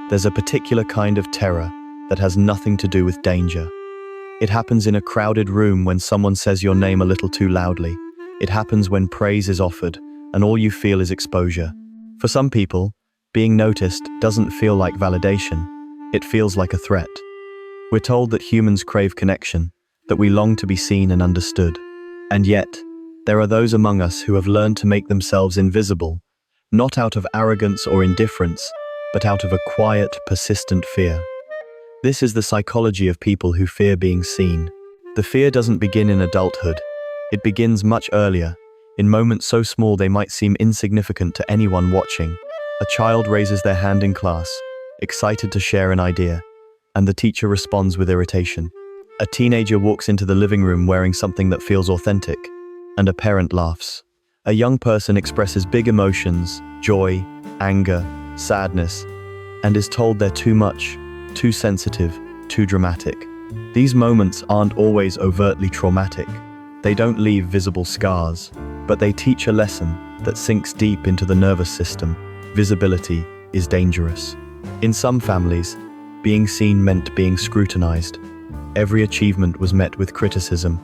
There's a particular kind of terror that has nothing to do with danger. It happens in a crowded room when someone says your name a little too loudly. It happens when praise is offered and all you feel is exposure. For some people, being noticed doesn't feel like validation. It feels like a threat. We're told that humans crave connection, that we long to be seen and understood. And yet, there are those among us who have learned to make themselves invisible, not out of arrogance or indifference, but out of a quiet, persistent fear. This is the psychology of people who fear being seen. The fear doesn't begin in adulthood. It begins much earlier, in moments so small they might seem insignificant to anyone watching. A child raises their hand in class, excited to share an idea, and the teacher responds with irritation. A teenager walks into the living room wearing something that feels authentic, and a parent laughs. A young person expresses big emotions, joy, anger, sadness, and is told they're too much, too sensitive, too dramatic. These moments aren't always overtly traumatic. They don't leave visible scars, but they teach a lesson that sinks deep into the nervous system. Visibility is dangerous. In some families, being seen meant being scrutinized. Every achievement was met with criticism.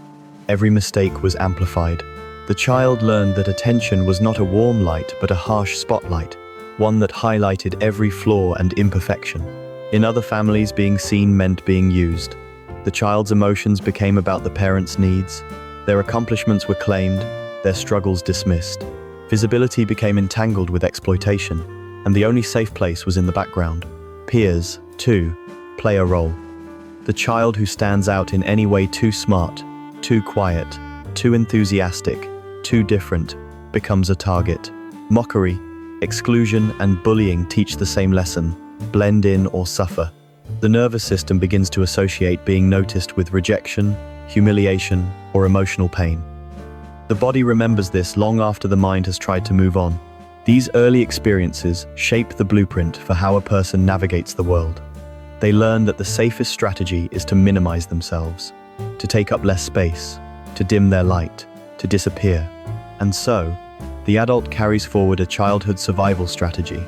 Every mistake was amplified. The child learned that attention was not a warm light but a harsh spotlight, one that highlighted every flaw and imperfection. In other families, being seen meant being used. The child's emotions became about the parents' needs. Their accomplishments were claimed, their struggles dismissed. Visibility became entangled with exploitation, and the only safe place was in the background. Peers, too, play a role. The child who stands out in any way too smart, too quiet, too enthusiastic, too different, becomes a target. Mockery, exclusion, and bullying teach the same lesson: blend in or suffer. The nervous system begins to associate being noticed with rejection, humiliation, or emotional pain. The body remembers this long after the mind has tried to move on. These early experiences shape the blueprint for how a person navigates the world. They learn that the safest strategy is to minimize themselves, to take up less space, to dim their light, to disappear. And so, the adult carries forward a childhood survival strategy,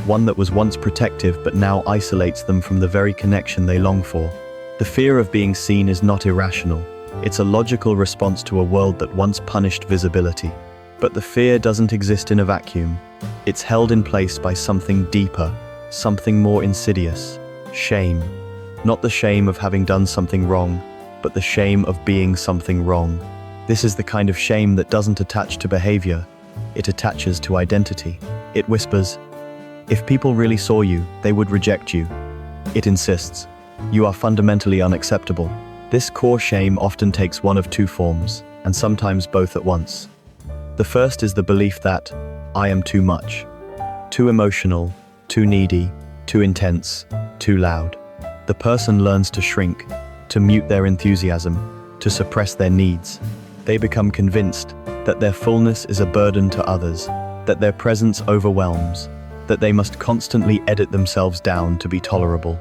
one that was once protective but now isolates them from the very connection they long for. The fear of being seen is not irrational. It's a logical response to a world that once punished visibility. But the fear doesn't exist in a vacuum. It's held in place by something deeper, something more insidious: shame. Not the shame of having done something wrong, but the shame of being something wrong. This is the kind of shame that doesn't attach to behavior. It attaches to identity. It whispers, if people really saw you, they would reject you. It insists, you are fundamentally unacceptable. This core shame often takes one of two forms, and sometimes both at once. The first is the belief that I am too much, too emotional, too needy, too intense, too loud. The person learns to shrink, to mute their enthusiasm, to suppress their needs. They become convinced that their fullness is a burden to others, that their presence overwhelms, that they must constantly edit themselves down to be tolerable.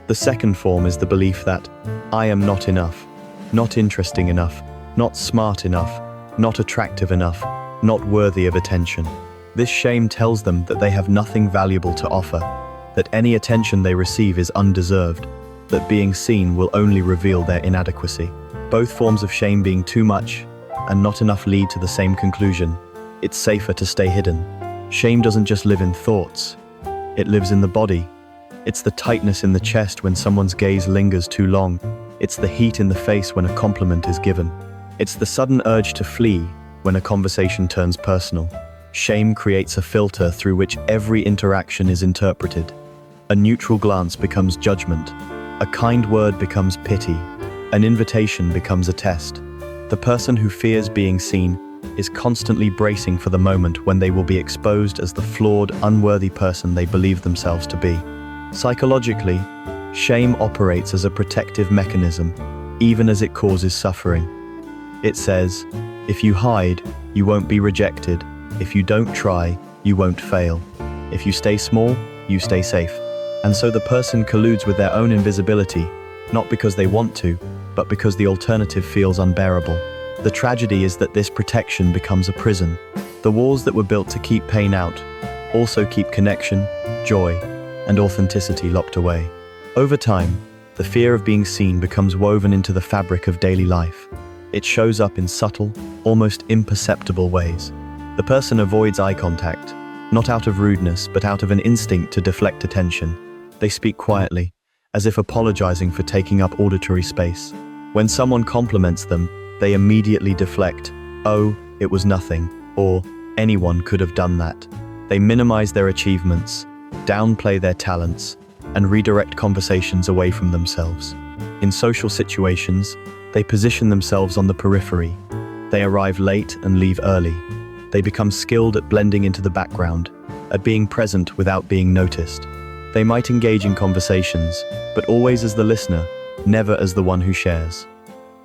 The second form is the belief that I am not enough, not interesting enough, not smart enough, not attractive enough, not worthy of attention. This shame tells them that they have nothing valuable to offer, that any attention they receive is undeserved, that being seen will only reveal their inadequacy. Both forms of shame, being too much and not enough, lead to the same conclusion: it's safer to stay hidden. Shame doesn't just live in thoughts, it lives in the body. It's the tightness in the chest when someone's gaze lingers too long. It's the heat in the face when a compliment is given. It's the sudden urge to flee when a conversation turns personal. Shame creates a filter through which every interaction is interpreted. A neutral glance becomes judgment. A kind word becomes pity. An invitation becomes a test. The person who fears being seen is constantly bracing for the moment when they will be exposed as the flawed, unworthy person they believe themselves to be. Psychologically, shame operates as a protective mechanism, even as it causes suffering. It says, if you hide, you won't be rejected. If you don't try, you won't fail. If you stay small, you stay safe. And so the person colludes with their own invisibility, not because they want to, but because the alternative feels unbearable. The tragedy is that this protection becomes a prison. The walls that were built to keep pain out also keep connection, joy, and authenticity locked away. Over time, the fear of being seen becomes woven into the fabric of daily life. It shows up in subtle, almost imperceptible ways. The person avoids eye contact, not out of rudeness, but out of an instinct to deflect attention. They speak quietly, as if apologizing for taking up auditory space. When someone compliments them, they immediately deflect, "Oh, it was nothing," or "Anyone could have done that." They minimize their achievements, downplay their talents, and redirect conversations away from themselves. In social situations, they position themselves on the periphery. They arrive late and leave early. They become skilled at blending into the background, at being present without being noticed. They might engage in conversations, but always as the listener, never as the one who shares.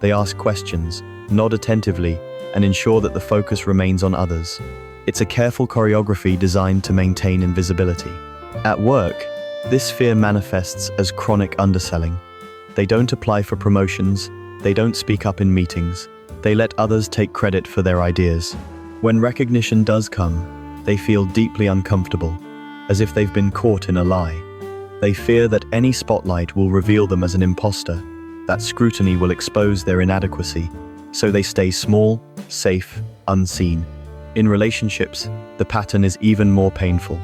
They ask questions, nod attentively, and ensure that the focus remains on others. It's a careful choreography designed to maintain invisibility. At work, this fear manifests as chronic underselling. They don't apply for promotions, they don't speak up in meetings, they let others take credit for their ideas. When recognition does come, they feel deeply uncomfortable, as if they've been caught in a lie. They fear that any spotlight will reveal them as an imposter, that scrutiny will expose their inadequacy, so they stay small, safe, unseen. In relationships, the pattern is even more painful.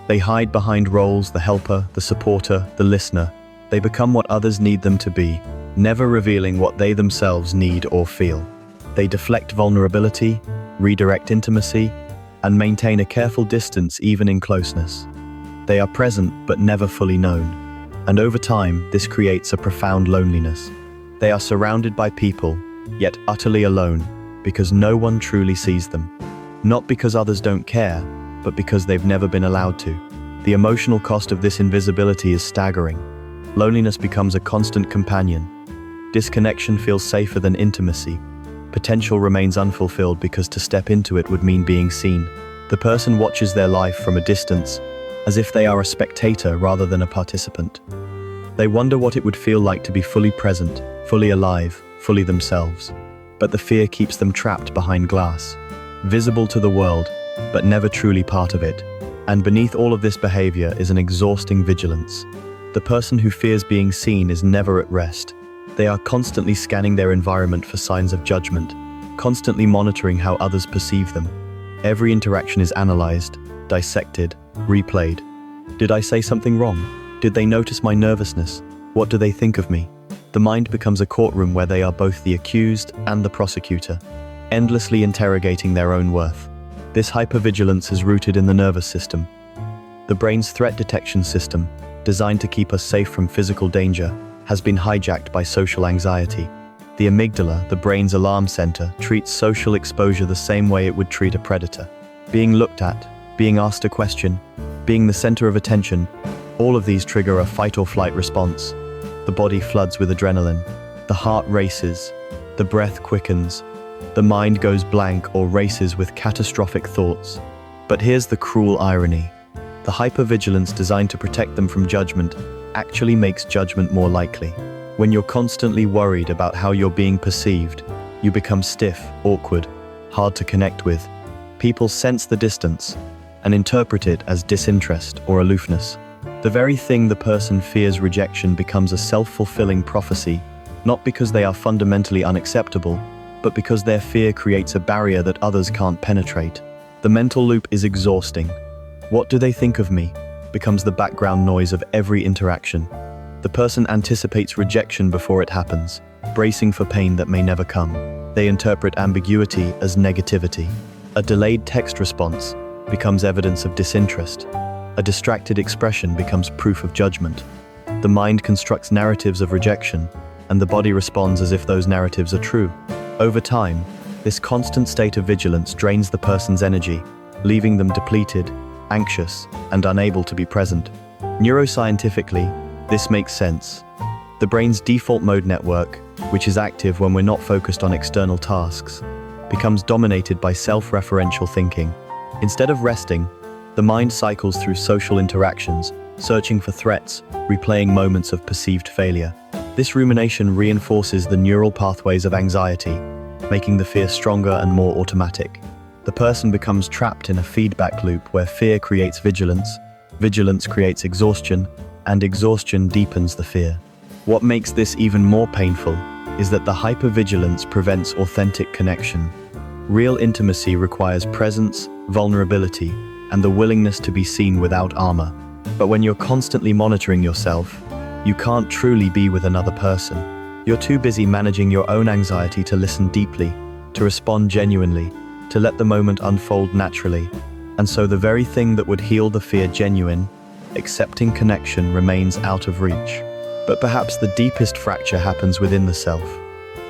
They hide behind roles: the helper, the supporter, the listener. They become what others need them to be, never revealing what they themselves need or feel. They deflect vulnerability, redirect intimacy, and maintain a careful distance even in closeness. They are present but never fully known, and over time, this creates a profound loneliness. They are surrounded by people, yet utterly alone, because no one truly sees them. Not because others don't care, but because they've never been allowed to. The emotional cost of this invisibility is staggering. Loneliness becomes a constant companion. Disconnection feels safer than intimacy. Potential remains unfulfilled because to step into it would mean being seen. The person watches their life from a distance, as if they are a spectator rather than a participant. They wonder what it would feel like to be fully present, fully alive, fully themselves. But the fear keeps them trapped behind glass, visible to the world, but never truly part of it. And beneath all of this behavior is an exhausting vigilance. The person who fears being seen is never at rest. They are constantly scanning their environment for signs of judgment, constantly monitoring how others perceive them. Every interaction is analyzed, dissected, replayed. Did I say something wrong? Did they notice my nervousness? What do they think of me? The mind becomes a courtroom where they are both the accused and the prosecutor, endlessly interrogating their own worth. This hypervigilance is rooted in the nervous system. The brain's threat detection system, designed to keep us safe from physical danger, has been hijacked by social anxiety. The amygdala, the brain's alarm center, treats social exposure the same way it would treat a predator. Being looked at, being asked a question, being the center of attention, all of these trigger a fight or flight response. The body floods with adrenaline, the heart races, the breath quickens, the mind goes blank or races with catastrophic thoughts. But here's the cruel irony. The hypervigilance designed to protect them from judgment actually makes judgment more likely. When you're constantly worried about how you're being perceived, you become stiff, awkward, hard to connect with. People sense the distance and interpret it as disinterest or aloofness. The very thing the person fears rejection becomes a self-fulfilling prophecy, not because they are fundamentally unacceptable, but because their fear creates a barrier that others can't penetrate. The mental loop is exhausting. What do they think of me? Becomes the background noise of every interaction. The person anticipates rejection before it happens, bracing for pain that may never come. They interpret ambiguity as negativity. A delayed text response becomes evidence of disinterest. A distracted expression becomes proof of judgment. The mind constructs narratives of rejection, and the body responds as if those narratives are true. Over time, this constant state of vigilance drains the person's energy, leaving them depleted, anxious, and unable to be present. Neuroscientifically, this makes sense. The brain's default mode network, which is active when we're not focused on external tasks, becomes dominated by self-referential thinking. Instead of resting, the mind cycles through social interactions, searching for threats, replaying moments of perceived failure. This rumination reinforces the neural pathways of anxiety, making the fear stronger and more automatic. The person becomes trapped in a feedback loop where fear creates vigilance, Vigilance creates exhaustion, and exhaustion deepens the fear. What makes this even more painful is that the hypervigilance prevents authentic connection. Real intimacy requires presence, vulnerability, and the willingness to be seen without armor. But when you're constantly monitoring yourself, you can't truly be with another person. You're too busy managing your own anxiety to listen deeply, to respond genuinely, to let the moment unfold naturally. And so the very thing that would heal the fear genuine, accepting connection, remains out of reach. But perhaps the deepest fracture happens within the self.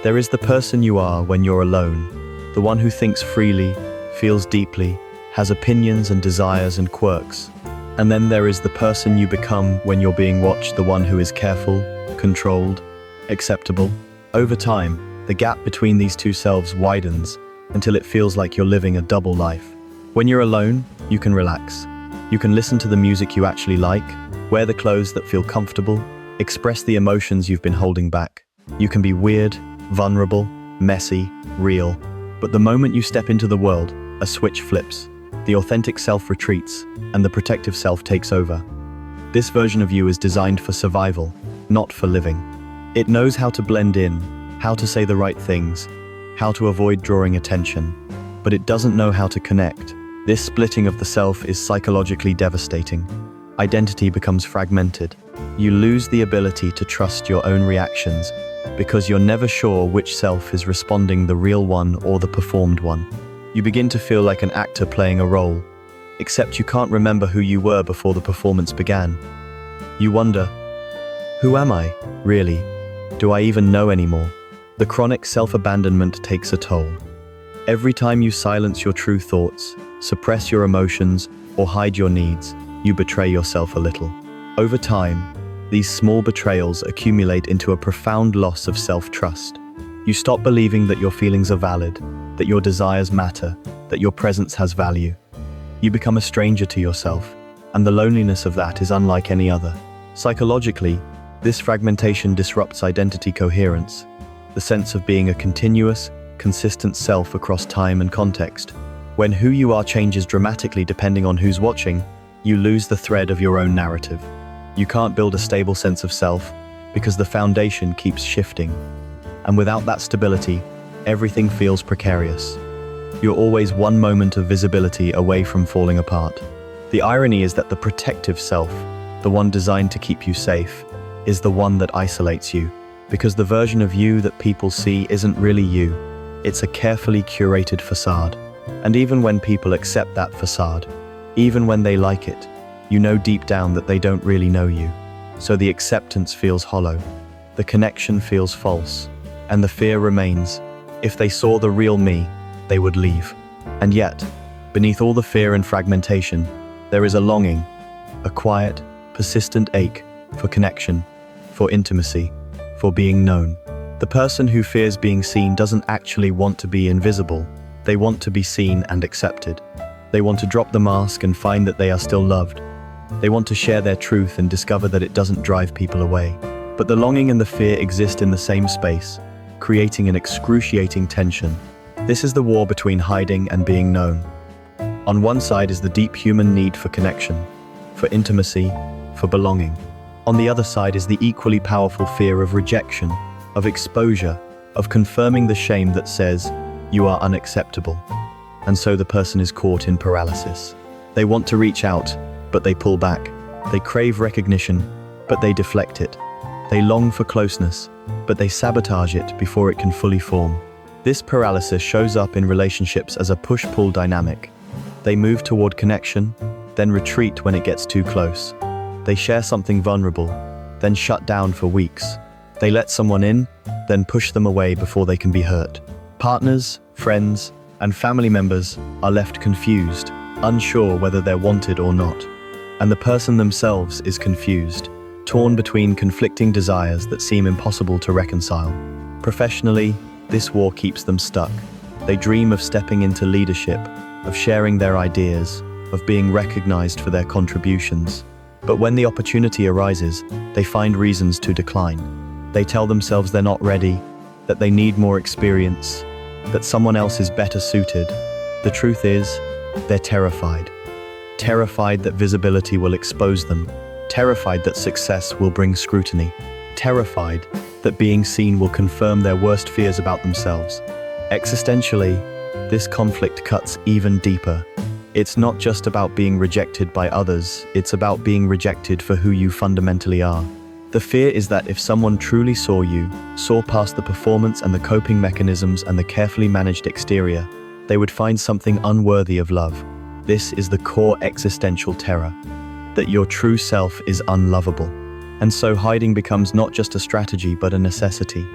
There is the person you are when you're alone, the one who thinks freely, feels deeply, has opinions and desires and quirks. And then there is the person you become when you're being watched, the one who is careful, controlled, acceptable. Over time, the gap between these two selves widens until it feels like you're living a double life. When you're alone, you can relax. You can listen to the music you actually like, wear the clothes that feel comfortable, express the emotions you've been holding back. You can be weird, vulnerable, messy, real. But the moment you step into the world, a switch flips. The authentic self retreats, and the protective self takes over. This version of you is designed for survival, not for living. It knows how to blend in, how to say the right things, how to avoid drawing attention, but it doesn't know how to connect. This splitting of the self is psychologically devastating. Identity becomes fragmented. You lose the ability to trust your own reactions because you're never sure which self is responding, the real one or the performed one. You begin to feel like an actor playing a role, except you can't remember who you were before the performance began. You wonder, who am I, really? Do I even know anymore? The chronic self-abandonment takes a toll. Every time you silence your true thoughts, suppress your emotions, or hide your needs, you betray yourself a little. Over time, these small betrayals accumulate into a profound loss of self-trust. You stop believing that your feelings are valid, that your desires matter, that your presence has value. You become a stranger to yourself, and the loneliness of that is unlike any other. Psychologically, this fragmentation disrupts identity coherence, the sense of being a continuous, consistent self across time and context. When who you are changes dramatically depending on who's watching, you lose the thread of your own narrative. You can't build a stable sense of self because the foundation keeps shifting. And without that stability, everything feels precarious. You're always one moment of visibility away from falling apart. The irony is that the protective self, the one designed to keep you safe, is the one that isolates you, because the version of you that people see isn't really you. It's a carefully curated facade. And even when people accept that facade, even when they like it, you know deep down that they don't really know you. So the acceptance feels hollow, the connection feels false, and the fear remains. If they saw the real me, they would leave. And yet, beneath all the fear and fragmentation, there is a longing, a quiet, persistent ache for connection, for intimacy, for being known. The person who fears being seen doesn't actually want to be invisible. They want to be seen and accepted. They want to drop the mask and find that they are still loved. They want to share their truth and discover that it doesn't drive people away. But the longing and the fear exist in the same space, creating an excruciating tension. This is the war between hiding and being known. On one side is the deep human need for connection, for intimacy, for belonging. On the other side is the equally powerful fear of rejection, of exposure, of confirming the shame that says, you are unacceptable. And so the person is caught in paralysis. They want to reach out, but they pull back. They crave recognition, but they deflect it. They long for closeness, but they sabotage it before it can fully form. This paralysis shows up in relationships as a push-pull dynamic. They move toward connection, then retreat when it gets too close. They share something vulnerable, then shut down for weeks. They let someone in, then push them away before they can be hurt. Partners, friends, and family members are left confused, unsure whether they're wanted or not. And the person themselves is confused, torn between conflicting desires that seem impossible to reconcile. Professionally, this war keeps them stuck. They dream of stepping into leadership, of sharing their ideas, of being recognized for their contributions. But when the opportunity arises, they find reasons to decline. They tell themselves they're not ready, that they need more experience, that someone else is better suited. The truth is, they're terrified. terrified that visibility will expose them, terrified that success will bring scrutiny, terrified that being seen will confirm their worst fears about themselves. Existentially, this conflict cuts even deeper. It's not just about being rejected by others, it's about being rejected for who you fundamentally are. The fear is that if someone truly saw you, saw past the performance and the coping mechanisms and the carefully managed exterior, they would find something unworthy of love. This is the core existential terror, that your true self is unlovable. And so hiding becomes not just a strategy but a necessity.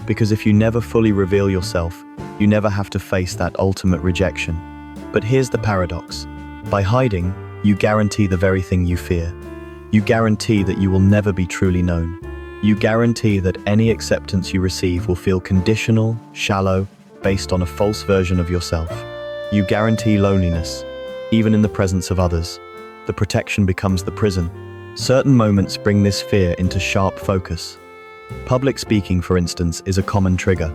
Because if you never fully reveal yourself, you never have to face that ultimate rejection. But here's the paradox. By hiding, you guarantee the very thing you fear. You guarantee that you will never be truly known. You guarantee that any acceptance you receive will feel conditional, shallow, based on a false version of yourself. You guarantee loneliness, even in the presence of others. The protection becomes the prison. Certain moments bring this fear into sharp focus. Public speaking, for instance, is a common trigger.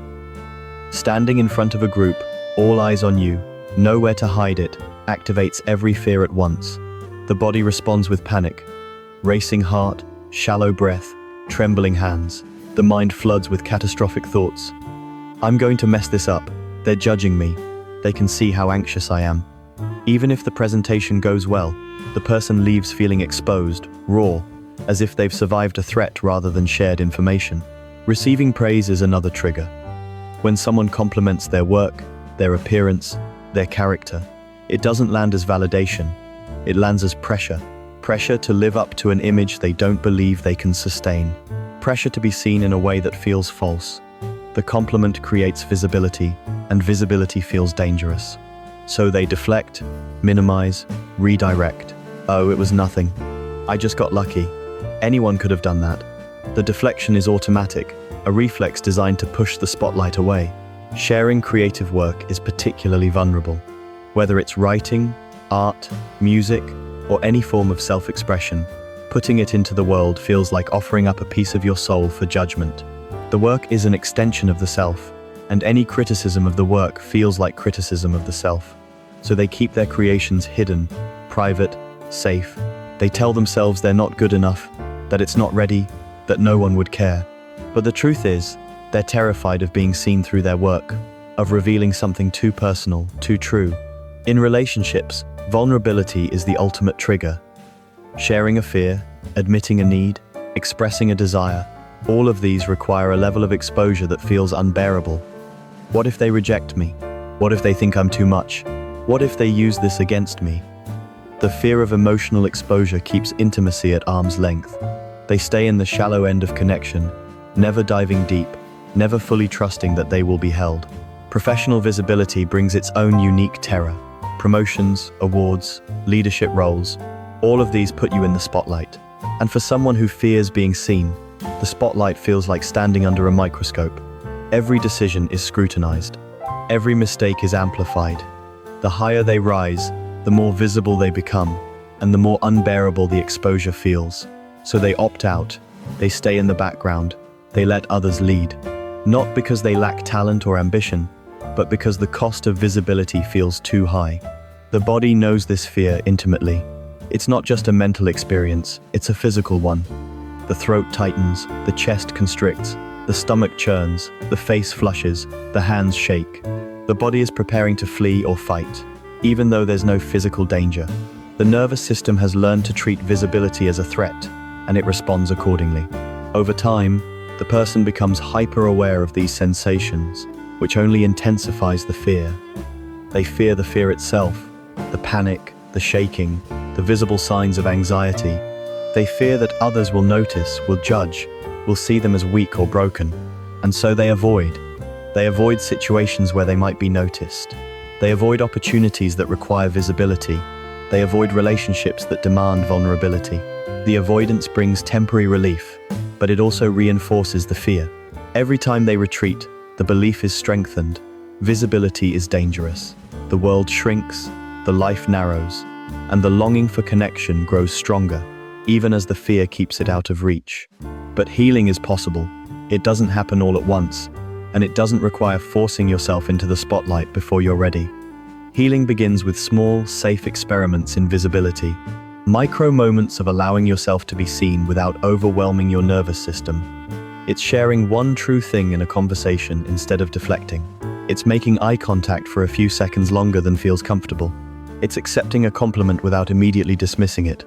Standing in front of a group, all eyes on you, nowhere to hide it, activates every fear at once. The body responds with panic. Racing heart, shallow breath, trembling hands. The mind floods with catastrophic thoughts. I'm going to mess this up. They're judging me. They can see how anxious I am. Even if the presentation goes well, the person leaves feeling exposed, raw, as if they've survived a threat rather than shared information. Receiving praise is another trigger. When someone compliments their work, their appearance, their character, it doesn't land as validation. It lands as pressure. Pressure to live up to an image they don't believe they can sustain. Pressure to be seen in a way that feels false. The compliment creates visibility, and visibility feels dangerous. So they deflect, minimize, redirect. Oh, it was nothing. I just got lucky. Anyone could have done that. The deflection is automatic, a reflex designed to push the spotlight away. Sharing creative work is particularly vulnerable. Whether it's writing, art, music, or any form of self-expression, putting it into the world feels like offering up a piece of your soul for judgment. The work is an extension of the self, and any criticism of the work feels like criticism of the self. So they keep their creations hidden, private, safe. They tell themselves they're not good enough, that it's not ready, that no one would care. But the truth is, they're terrified of being seen through their work, of revealing something too personal, too true. In relationships, vulnerability is the ultimate trigger. Sharing a fear, admitting a need, expressing a desire, all of these require a level of exposure that feels unbearable. What if they reject me? What if they think I'm too much? What if they use this against me? The fear of emotional exposure keeps intimacy at arm's length. They stay in the shallow end of connection, never diving deep, never fully trusting that they will be held. Professional visibility brings its own unique terror. Promotions, awards, leadership roles, all of these put you in the spotlight. And for someone who fears being seen, the spotlight feels like standing under a microscope. Every decision is scrutinized. Every mistake is amplified. The higher they rise, the more visible they become, and the more unbearable the exposure feels. So they opt out, they stay in the background, they let others lead. Not because they lack talent or ambition, but because the cost of visibility feels too high. The body knows this fear intimately. It's not just a mental experience, it's a physical one. The throat tightens, the chest constricts, the stomach churns, the face flushes, the hands shake. The body is preparing to flee or fight, even though there's no physical danger. The nervous system has learned to treat visibility as a threat, and it responds accordingly. Over time, the person becomes hyper-aware of these sensations, which only intensifies the fear. They fear the fear itself, the panic, the shaking, the visible signs of anxiety. They fear that others will notice, will judge, will see them as weak or broken, and so they avoid. They avoid situations where they might be noticed. They avoid opportunities that require visibility. They avoid relationships that demand vulnerability. The avoidance brings temporary relief, but it also reinforces the fear. Every time they retreat, the belief is strengthened. Visibility is dangerous. The world shrinks, the life narrows, and the longing for connection grows stronger, even as the fear keeps it out of reach. But healing is possible. It doesn't happen all at once, and it doesn't require forcing yourself into the spotlight before you're ready. Healing begins with small, safe experiments in visibility. Micro moments of allowing yourself to be seen without overwhelming your nervous system. It's sharing one true thing in a conversation instead of deflecting. It's making eye contact for a few seconds longer than feels comfortable. It's accepting a compliment without immediately dismissing it.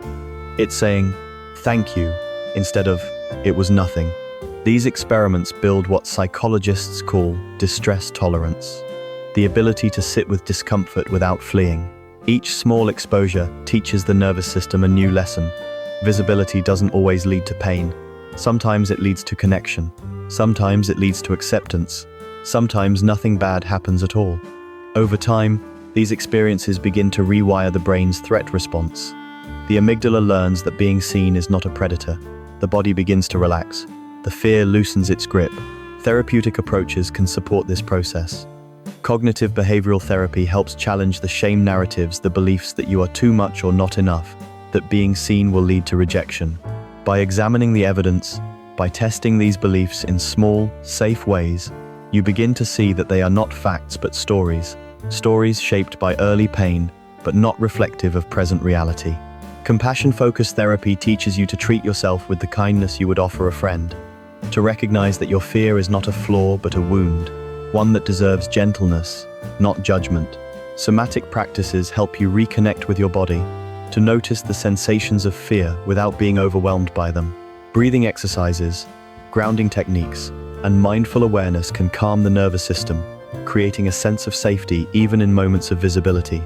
It's saying, "Thank you," instead of, "It was nothing." These experiments build what psychologists call distress tolerance, the ability to sit with discomfort without fleeing. Each small exposure teaches the nervous system a new lesson. Visibility doesn't always lead to pain. Sometimes it leads to connection. Sometimes it leads to acceptance. Sometimes nothing bad happens at all. Over time, these experiences begin to rewire the brain's threat response. The amygdala learns that being seen is not a predator. The body begins to relax. The fear loosens its grip. Therapeutic approaches can support this process. Cognitive behavioral therapy helps challenge the shame narratives, the beliefs that you are too much or not enough, that being seen will lead to rejection. By examining the evidence, by testing these beliefs in small, safe ways, you begin to see that they are not facts but stories. Stories shaped by early pain, but not reflective of present reality. Compassion-focused therapy teaches you to treat yourself with the kindness you would offer a friend, to recognize that your fear is not a flaw but a wound, one that deserves gentleness, not judgment. Somatic practices help you reconnect with your body, to notice the sensations of fear without being overwhelmed by them. Breathing exercises, grounding techniques, and mindful awareness can calm the nervous system, creating a sense of safety even in moments of visibility.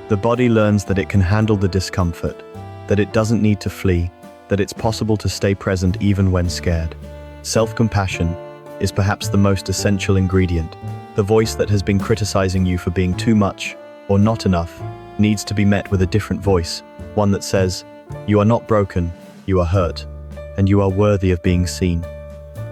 The body learns that it can handle the discomfort, that it doesn't need to flee, that it's possible to stay present even when scared. Self-compassion is perhaps the most essential ingredient. The voice that has been criticizing you for being too much or not enough needs to be met with a different voice, one that says, "You are not broken, you are hurt, and you are worthy of being seen."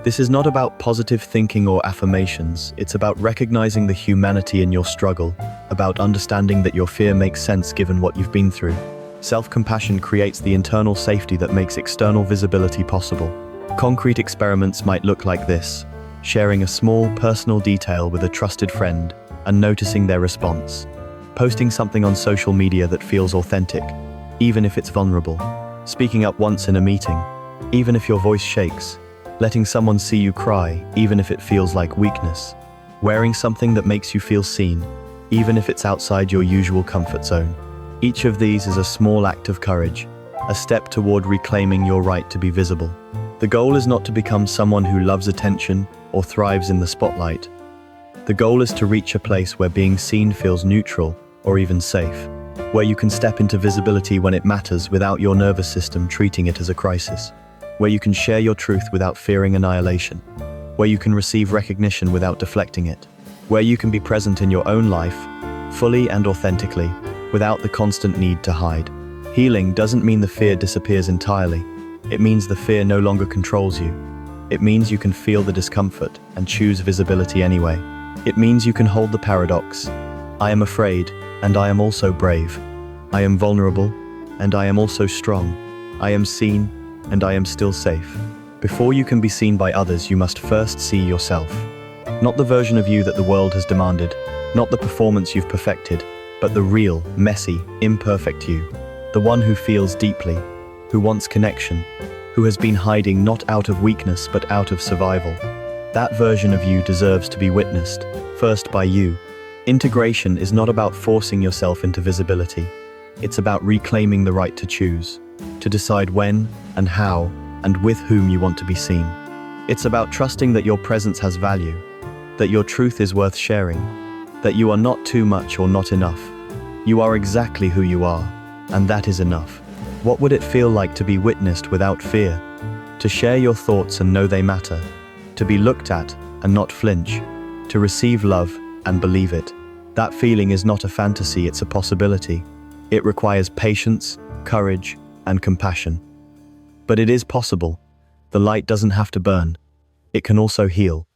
This is not about positive thinking or affirmations. It's about recognizing the humanity in your struggle, about understanding that your fear makes sense given what you've been through. Self-compassion creates the internal safety that makes external visibility possible. Concrete experiments might look like this: sharing a small personal detail with a trusted friend and noticing their response. Posting something on social media that feels authentic, even if it's vulnerable. Speaking up once in a meeting, even if your voice shakes. Letting someone see you cry, even if it feels like weakness. Wearing something that makes you feel seen, even if it's outside your usual comfort zone. Each of these is a small act of courage, a step toward reclaiming your right to be visible. The goal is not to become someone who loves attention or thrives in the spotlight. The goal is to reach a place where being seen feels neutral or even safe, where you can step into visibility when it matters without your nervous system treating it as a crisis, where you can share your truth without fearing annihilation, where you can receive recognition without deflecting it, where you can be present in your own life, fully and authentically, without the constant need to hide. Healing doesn't mean the fear disappears entirely. It means the fear no longer controls you. It means you can feel the discomfort and choose visibility anyway. It means you can hold the paradox. I am afraid, and I am also brave. I am vulnerable, and I am also strong. I am seen, and I am still safe. Before you can be seen by others, you must first see yourself. Not the version of you that the world has demanded, not the performance you've perfected, but the real, messy, imperfect you. The one who feels deeply, who wants connection, who has been hiding not out of weakness but out of survival. That version of you deserves to be witnessed, first by you. Integration is not about forcing yourself into visibility. It's about reclaiming the right to choose, to decide when and how and with whom you want to be seen. It's about trusting that your presence has value, that your truth is worth sharing, that you are not too much or not enough. You are exactly who you are, and that is enough. What would it feel like to be witnessed without fear? To share your thoughts and know they matter, to be looked at and not flinch, to receive love and believe it. That feeling is not a fantasy, it's a possibility. It requires patience, courage, and compassion. But it is possible. The light doesn't have to burn. It can also heal.